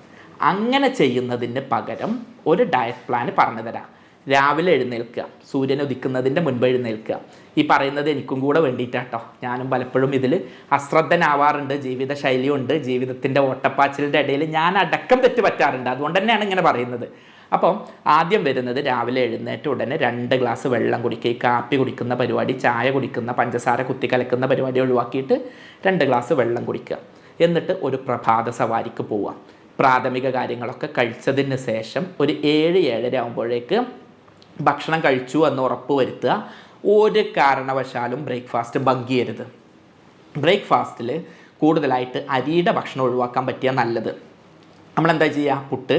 അങ്ങനെ ചെയ്യുന്നതിന് പകരം ഒരു ഡയറ്റ് പ്ലാൻ പറഞ്ഞു തരാം. രാവിലെ എഴുന്നേൽക്കുക, സൂര്യൻ ഉദിക്കുന്നതിൻ്റെ മുൻപ് എഴുന്നേൽക്കുക. ഈ പറയുന്നത് എനിക്കും കൂടെ വേണ്ടിയിട്ടാട്ടോ. ഞാനും പലപ്പോഴും ഇതിൽ അശ്രദ്ധനാവാറുണ്ട്. ജീവിതശൈലിയുണ്ട്, ജീവിതത്തിൻ്റെ ഓട്ടപ്പാച്ചിലിൻ്റെ ഇടയിൽ ഞാൻ അടക്കം തെറ്റ് പറ്റാറുണ്ട്. അതുകൊണ്ട് തന്നെയാണ് ഇങ്ങനെ പറയുന്നത്. അപ്പം ആദ്യം വരുന്നത്, രാവിലെ എഴുന്നേറ്റ ഉടനെ 2 ഗ്ലാസ് വെള്ളം കുടിക്കുക. ഈ കാപ്പി കുടിക്കുന്ന പരിപാടി, ചായ കുടിക്കുന്ന, പഞ്ചസാര കുത്തി കലക്കുന്ന പരിപാടി ഒഴിവാക്കിയിട്ട് 2 ഗ്ലാസ് വെള്ളം കുടിക്കുക. എന്നിട്ട് ഒരു പ്രഭാത സവാരിക്ക് പോവുക. പ്രാഥമിക കാര്യങ്ങളൊക്കെ കഴിച്ചതിന് ശേഷം ഒരു 7-7:30 ആകുമ്പോഴേക്ക് ഭക്ഷണം കഴിച്ചു എന്ന് ഉറപ്പ് വരുത്തുക. ഒരു കാരണവശാലും ബ്രേക്ക്ഫാസ്റ്റ് ബങ്ക് ചെയ്യരുത്. ബ്രേക്ക്ഫാസ്റ്റിൽ കൂടുതലായിട്ട് അരിയുടെ ഭക്ഷണം ഒഴിവാക്കാൻ പറ്റിയാൽ നല്ലത്. നമ്മളെന്താ ചെയ്യുക, പുട്ട്,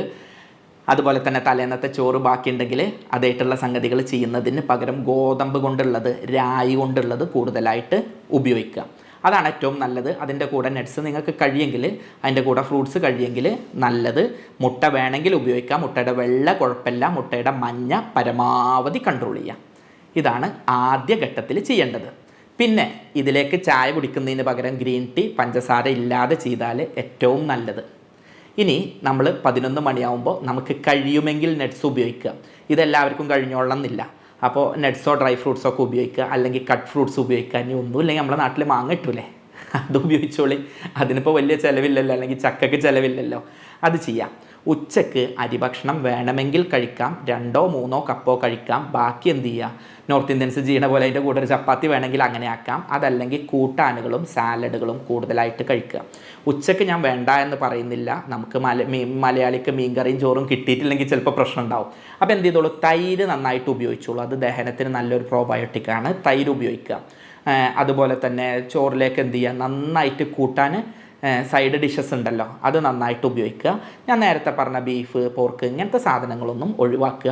അതുപോലെ തന്നെ തലേന്നത്തെ ചോറ് ബാക്കിയുണ്ടെങ്കിൽ അതായിട്ടുള്ള സംഗതികൾ ചെയ്യുന്നതിന് പകരം ഗോതമ്പ് കൊണ്ടുള്ളത്, രായി കൊണ്ടുള്ളത് കൂടുതലായിട്ട് ഉപയോഗിക്കുക. അതാണ് ഏറ്റവും നല്ലത്. അതിൻ്റെ കൂടെ നട്ട്സ് നിങ്ങൾക്ക് കഴിയെങ്കിൽ, അതിൻ്റെ കൂടെ ഫ്രൂട്ട്സ് കഴിയെങ്കിൽ നല്ലത്. മുട്ട വേണമെങ്കിൽ ഉപയോഗിക്കാം. മുട്ടയുടെ വെള്ള കുഴപ്പമില്ല, മുട്ടയുടെ മഞ്ഞ പരമാവധി കൺട്രോൾ ചെയ്യാം. ഇതാണ് ആദ്യ ഘട്ടത്തിൽ ചെയ്യേണ്ടത്. പിന്നെ ഇതിലേക്ക് ചായ കുടിക്കുന്നതിന് പകരം ഗ്രീൻ ടീ പഞ്ചസാര ഇല്ലാതെ ചെയ്താൽ ഏറ്റവും നല്ലത്. ഇനി നമ്മൾ 11 മണിയാവുമ്പോൾ നമുക്ക് കഴിയുമെങ്കിൽ നട്ട്സ് ഉപയോഗിക്കുക. ഇതെല്ലാവർക്കും കഴിഞ്ഞോളണമെന്നില്ല. അപ്പോൾ നട്ട്സോ ഡ്രൈ ഫ്രൂട്ട്സോ ഒക്കെ ഉപയോഗിക്കുക, അല്ലെങ്കിൽ കട്ട് ഫ്രൂട്ട്സ് ഉപയോഗിക്കുക. ഇനി ഒന്നുമില്ലെങ്കിൽ നമ്മുടെ നാട്ടിൽ മാങ്ങ കിട്ടൂലേ, അത് ഉപയോഗിച്ചോളി. അതിനിപ്പോൾ വലിയ ചിലവില്ലല്ലോ, അല്ലെങ്കിൽ ചക്കയ്ക്ക് ചിലവില്ലല്ലോ, അത് ചെയ്യാം. ഉച്ചക്ക് അരിഭക്ഷണം വേണമെങ്കിൽ കഴിക്കാം, 2-3 കപ്പോ കഴിക്കാം. ബാക്കി എന്ത് ചെയ്യുക, നോർത്ത് ഇന്ത്യൻസ് ചെയ്യണ പോലെ അതിൻ്റെ കൂടെ ഒരു ചപ്പാത്തി വേണമെങ്കിൽ അങ്ങനെ ആക്കാം. അതല്ലെങ്കിൽ കൂട്ടാനുകളും സാലഡുകളും കൂടുതലായിട്ട് കഴിക്കുക. ഉച്ചക്ക് ഞാൻ വേണ്ട എന്ന് പറയുന്നില്ല. നമുക്ക് മലയാളിക്ക് മീൻകറിയും ചോറും കിട്ടിയിട്ടില്ലെങ്കിൽ ചിലപ്പോൾ പ്രശ്നം ഉണ്ടാവും. അപ്പോൾ എന്ത് ചെയ്തോളൂ, തൈര് നന്നായിട്ട് ഉപയോഗിച്ചോളൂ. അത് ദഹനത്തിന് നല്ലൊരു പ്രോബയോട്ടിക്കാണ്, തൈര് ഉപയോഗിക്കുക. അതുപോലെ തന്നെ ചോറിലേക്ക് എന്ത് ചെയ്യുക, നന്നായിട്ട് കൂട്ടാൻ സൈഡ് ഡിഷസ് ഉണ്ടല്ലോ, അത് നന്നായിട്ട് ഉപയോഗിക്കുക. ഞാൻ നേരത്തെ പറഞ്ഞ ബീഫ്, പോർക്ക് ഇങ്ങനത്തെ സാധനങ്ങളൊന്നും ഒഴിവാക്കുക.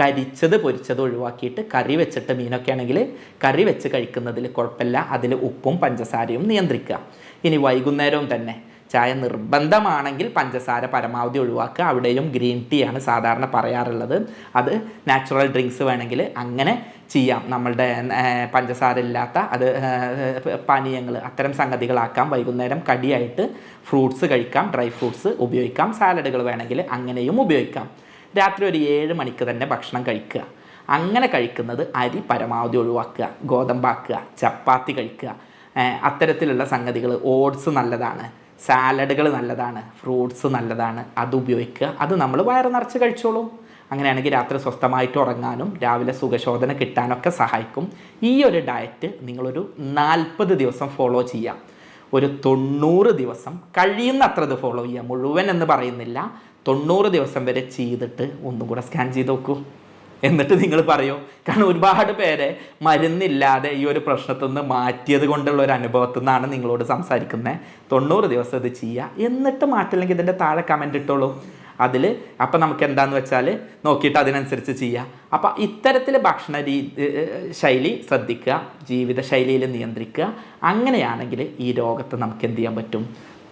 കരിച്ചത് പൊരിച്ചത് ഒഴിവാക്കിയിട്ട് കറി വെച്ചിട്ട്, മീനൊക്കെ ആണെങ്കിൽ കറി വെച്ച് കഴിക്കുന്നതിൽ കുഴപ്പമില്ല. അതിൽ ഉപ്പും പഞ്ചസാരയും നിയന്ത്രിക്കുക. ഇനി വൈകുന്നേരവും തന്നെ ചായ നിർബന്ധമാണെങ്കിൽ പഞ്ചസാര പരമാവധി ഒഴിവാക്കുക. അവിടെയും ഗ്രീൻ ടീ ആണ് സാധാരണ പറയാറുള്ളത്. അത് നാച്ചുറൽ ഡ്രിങ്ക്സ് വേണമെങ്കിൽ അങ്ങനെ ചെയ്യാം. നമ്മളുടെ പഞ്ചസാര ഇല്ലാത്ത അത് പാനീയങ്ങൾ അത്തരം സംഗതികളാക്കാം. വൈകുന്നേരം കടിയായിട്ട് ഫ്രൂട്ട്സ് കഴിക്കാം, ഡ്രൈ ഫ്രൂട്ട്സ് ഉപയോഗിക്കാം. സാലഡുകൾ വേണമെങ്കിൽ അങ്ങനെയും ഉപയോഗിക്കാം. രാത്രി ഒരു 7 മണിക്ക് തന്നെ ഭക്ഷണം കഴിക്കുക. അങ്ങനെ കഴിക്കുന്നത് അരി പരമാവധി ഒഴിവാക്കുക. ഗോതമ്പാക്കുക, ചപ്പാത്തി കഴിക്കുക. അത്തരത്തിലുള്ള സംഗതികൾ, ഓട്സ് നല്ലതാണ്, സാലഡുകൾ നല്ലതാണ്, ഫ്രൂട്ട്സ് നല്ലതാണ്, അത് ഉപയോഗിക്കുക. അത് നമ്മൾ വയറ് നിറച്ച് കഴിച്ചോളൂ. അങ്ങനെയാണെങ്കിൽ രാത്രി സ്വസ്ഥമായിട്ട് ഉറങ്ങാനും രാവിലെ സുഖശോധന കിട്ടാനൊക്കെ സഹായിക്കും. ഈ ഒരു ഡയറ്റ് നിങ്ങളൊരു 40 ദിവസം ഫോളോ ചെയ്യാം. ഒരു 90 ദിവസം കഴിയുന്നത്ര ഇത് ഫോളോ ചെയ്യുക. മുഴുവൻ എന്ന് പറയുന്നില്ല, 90 ദിവസം വരെ ചെയ്തിട്ട് ഒന്നും കൂടെ സ്കാൻ ചെയ്ത് നോക്കൂ. എന്നിട്ട് നിങ്ങൾ പറയൂ. കാരണം ഒരുപാട് പേരെ മരുന്നില്ലാതെ ഈ ഒരു പ്രശ്നത്തിൽ നിന്ന് മാറ്റിയത് കൊണ്ടുള്ള ഒരു അനുഭവത്തിൽ നിന്നാണ് നിങ്ങളോട് സംസാരിക്കുന്നത്. 90 ദിവസം ഇത് ചെയ്യുക. എന്നിട്ട് മാറ്റില്ലെങ്കിൽ ഇതിൻ്റെ താഴെ കമൻ്റ് ഇട്ടോളൂ. അതിൽ അപ്പം നമുക്ക് എന്താണെന്ന് വെച്ചാൽ നോക്കിയിട്ട് അതിനനുസരിച്ച് ചെയ്യുക. അപ്പം ഇത്തരത്തിൽ ഭക്ഷണ ശൈലി ശ്രദ്ധിക്കുക, ജീവിതശൈലിയിൽ നിയന്ത്രിക്കുക. അങ്ങനെയാണെങ്കിൽ ഈ രോഗത്തെ നമുക്ക് എന്ത് ചെയ്യാൻ പറ്റും,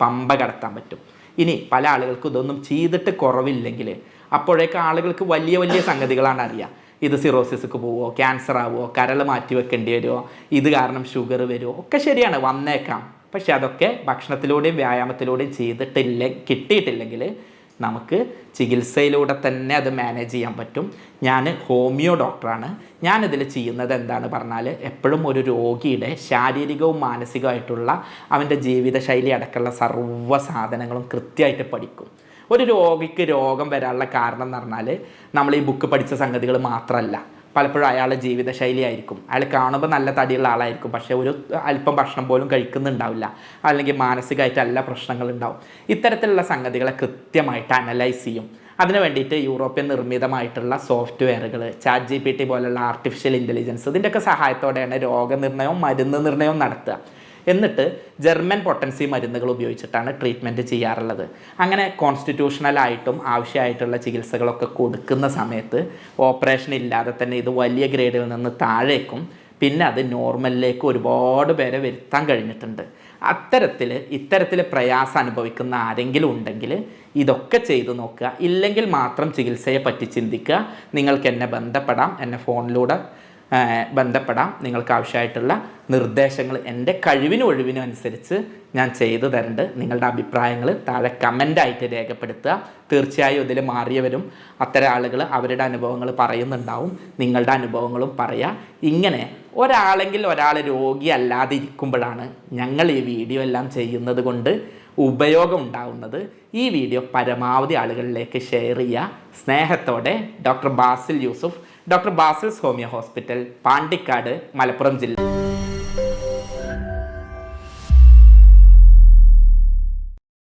പമ്പ കടത്താൻ പറ്റും. ഇനി പല ആളുകൾക്കും ഇതൊന്നും ചെയ്തിട്ട് കുറവില്ലെങ്കിൽ അപ്പോഴേക്ക് ആളുകൾക്ക് വലിയ വലിയ സംഗതികളാണ് അറിയുക. ഇത് സിറോസിസ്ക്ക് പോവുമോ, ക്യാൻസർ ആവുമോ, കരൾ മാറ്റി വെക്കേണ്ടി വരുമോ, ഇത് കാരണം ഷുഗർ വരുമോ, ഒക്കെ ശരിയാണ്, വന്നേക്കാം. പക്ഷെ അതൊക്കെ ഭക്ഷണത്തിലൂടെയും വ്യായാമത്തിലൂടെയും കിട്ടിയിട്ടില്ലെങ്കിൽ നമുക്ക് ചികിത്സയിലൂടെ തന്നെ അത് മാനേജ് ചെയ്യാൻ പറ്റും. ഞാൻ ഹോമിയോ ഡോക്ടറാണ്. ഞാനിതിൽ ചെയ്യുന്നത് എന്താണ് പറഞ്ഞാൽ, എപ്പോഴും ഒരു രോഗിയുടെ ശാരീരികവും മാനസികമായിട്ടുള്ള അവൻ്റെ ജീവിതശൈലി അടക്കമുള്ള സർവ്വ സാധനങ്ങളും കൃത്യമായിട്ട് പഠിക്കും. ഒരു രോഗിക്ക് രോഗം വരാനുള്ള കാരണം എന്ന് പറഞ്ഞാൽ നമ്മൾ ഈ ബുക്ക് പഠിച്ച സംഗതികൾ മാത്രമല്ല. പലപ്പോഴും അയാളുടെ ജീവിതശൈലി ആയിരിക്കും. അയാൾ കാണുമ്പോൾ നല്ല തടിയുള്ള ആളായിരിക്കും, പക്ഷേ ഒരു അല്പം ഭക്ഷണം പോലും കഴിക്കുന്നുണ്ടാവില്ല. അല്ലെങ്കിൽ മാനസികമായിട്ട് എല്ലാ പ്രശ്നങ്ങളുണ്ടാവും. ഇത്തരത്തിലുള്ള സംഗതികളെ കൃത്യമായിട്ട് അനലൈസ് ചെയ്യും. അതിന് വേണ്ടിയിട്ട് യൂറോപ്യൻ നിർമ്മിതമായിട്ടുള്ള സോഫ്റ്റ്വെയറുകൾ, ChatGPT പോലുള്ള ആർട്ടിഫിഷ്യൽ ഇൻ്റലിജൻസ്, ഇതിൻ്റെയൊക്കെ സഹായത്തോടെയാണ് രോഗനിർണയവും മരുന്ന് നിർണയവും നടത്തുക. എന്നിട്ട് ജർമ്മൻ പൊട്ടൻസി മരുന്നുകൾ ഉപയോഗിച്ചിട്ടാണ് ട്രീറ്റ്മെൻറ്റ് ചെയ്യാറുള്ളത്. അങ്ങനെ കോൺസ്റ്റിറ്റ്യൂഷണലായിട്ടും ആവശ്യമായിട്ടുള്ള ചികിത്സകളൊക്കെ കൊടുക്കുന്ന സമയത്ത് ഓപ്പറേഷൻ ഇല്ലാതെ തന്നെ ഇത് വലിയ ഗ്രേഡിൽ നിന്ന് താഴേക്കും പിന്നെ അത് നോർമലിലേക്ക് ഒരുപാട് പേരെ വരുത്താൻ കഴിഞ്ഞിട്ടുണ്ട്. ഇത്തരത്തിൽ പ്രയാസം അനുഭവിക്കുന്ന ആരെങ്കിലും ഉണ്ടെങ്കിൽ ഇതൊക്കെ ചെയ്തു നോക്കുക. ഇല്ലെങ്കിൽ മാത്രം ചികിത്സയെ പറ്റി ചിന്തിക്കുക. നിങ്ങൾക്ക് എന്നെ ബന്ധപ്പെടാം, എന്നെ ഫോണിലൂടെ ബന്ധപ്പെടാം. നിങ്ങൾക്ക് ആവശ്യമായിട്ടുള്ള നിർദ്ദേശങ്ങൾ എൻ്റെ കഴിവിനും ഒഴിവിനും അനുസരിച്ച് ഞാൻ ചെയ്തു തരുന്നുണ്ട്. നിങ്ങളുടെ അഭിപ്രായങ്ങൾ താഴെ കമൻ്റായിട്ട് രേഖപ്പെടുത്തുക. തീർച്ചയായും ഇതിൽ മാറിയവരും അത്തരം ആളുകൾ അവരുടെ അനുഭവങ്ങൾ പറയുന്നുണ്ടാവും. നിങ്ങളുടെ അനുഭവങ്ങളും പറയുക. ഇങ്ങനെ ഒരാൾ രോഗി അല്ലാതെ ഇരിക്കുമ്പോഴാണ് ഞങ്ങൾ ഈ വീഡിയോ എല്ലാം ചെയ്യുന്നത് കൊണ്ട് ഉപയോഗം ഉണ്ടാവുന്നത്. ഈ വീഡിയോ പരമാവധി ആളുകളിലേക്ക് ഷെയർ ചെയ്യുക. സ്നേഹത്തോടെ doctor Basil Yusuf, doctor Basil's homeo hospital, Pandikkad, Malappuram ജില്ല.